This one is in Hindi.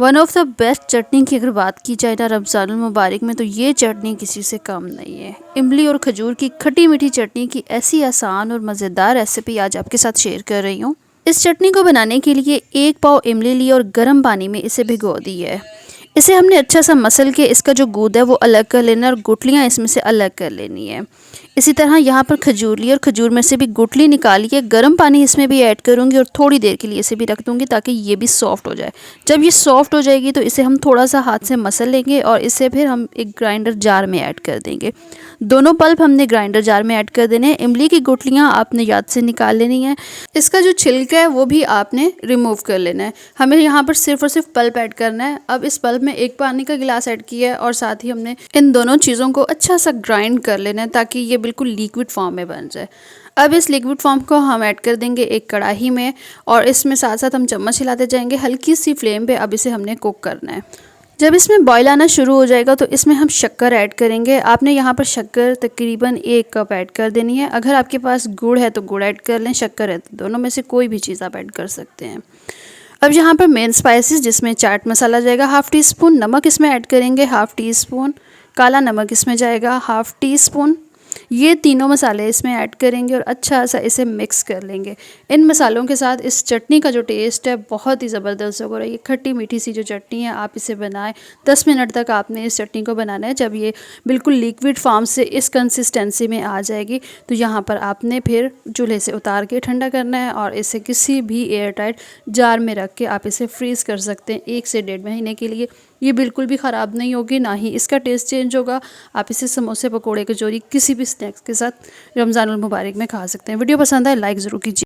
वन ऑफ द बेस्ट चटनी की अगर बात की जाए ना रमज़ानुल मुबारक में, तो ये चटनी किसी से कम नहीं है। इमली और खजूर की खट्टी मीठी चटनी की ऐसी आसान और मज़ेदार रेसिपी आज आपके साथ शेयर कर रही हूँ। इस चटनी को बनाने के लिए 1 पाव इमली ली और गर्म पानी में इसे भिगो दी है। इसे हमने अच्छा सा मसल के इसका जो गूद है वो अलग कर लेना और गुठलियाँ इसमें से अलग कर लेनी है। इसी तरह यहाँ पर खजूर ली और खजूर में से भी गुठली निकालिए, गर्म पानी इसमें भी ऐड करूँगी और थोड़ी देर के लिए इसे भी रख दूँगी ताकि ये भी सॉफ्ट हो जाए। जब ये सॉफ्ट हो जाएगी तो इसे हम थोड़ा सा हाथ से मसल लेंगे और इसे फिर हम एक ग्राइंडर जार में ऐड कर देंगे। दोनों पल्प हमने ग्राइंडर जार में ऐड कर देने हैं। इमली की गुठलियाँ आपने याद से निकाल लेनी है। इसका जो छिलका है वो भी आपने रिमूव कर लेना है। हमें यहाँ पर सिर्फ और सिर्फ पल्प ऐड करना है। अब इस पल्प में 1 पानी का गिलास ऐड किया है और साथ ही हमने इन दोनों चीज़ों को अच्छा सा ग्राइंड कर लेना है ताकि ये बिल्कुल लिक्विड फॉर्म में बन जाए। अब इस लिक्विड फॉर्म को हम ऐड कर देंगे एक कढ़ाई में और इसमें साथ साथ हम चम्मच हिलाते जाएंगे। हल्की सी फ्लेम पे अब इसे हमने कुक करना है। जब इसमें बॉयल आना शुरू हो जाएगा तो इसमें हम शक्कर ऐड करेंगे। आपने यहाँ पर शक्कर तकरीबन 1 कप ऐड कर देनी है। अगर आपके पास गुड़ है तो गुड़ ऐड कर लें, शक्कर है तो दोनों में से कोई भी चीज़ आप ऐड कर सकते हैं। अब यहाँ पर मेन स्पाइसेस जिसमें चाट मसाला जाएगा ½ टी स्पून, नमक इसमें ऐड करेंगे ½ टी स्पून, काला नमक इसमें जाएगा ½ टी स्पून। ये तीनों मसाले इसमें ऐड करेंगे और अच्छा सा इसे मिक्स कर लेंगे। इन मसालों के साथ इस चटनी का जो टेस्ट है बहुत ही ज़बरदस्त होगा। ये खट्टी मीठी सी जो चटनी है आप इसे बनाएं। 10 मिनट तक आपने इस चटनी को बनाना है। जब ये बिल्कुल लिक्विड फॉर्म से इस कंसिस्टेंसी में आ जाएगी तो यहाँ पर आपने फिर चूल्हे से उतार के ठंडा करना है और इसे किसी भी एयर टाइट जार में रख के आप इसे फ्रीज़ कर सकते हैं 1 से 1.5 महीने के लिए। ये बिल्कुल भी ख़राब नहीं होगी, ना ही इसका टेस्ट चेंज होगा। आप इसे समोसे, पकोड़े, कचौरी किसी भी स्नैक्स के साथ रमज़ानुल मुबारक में खा सकते हैं। वीडियो पसंद आए लाइक ज़रूर कीजिए।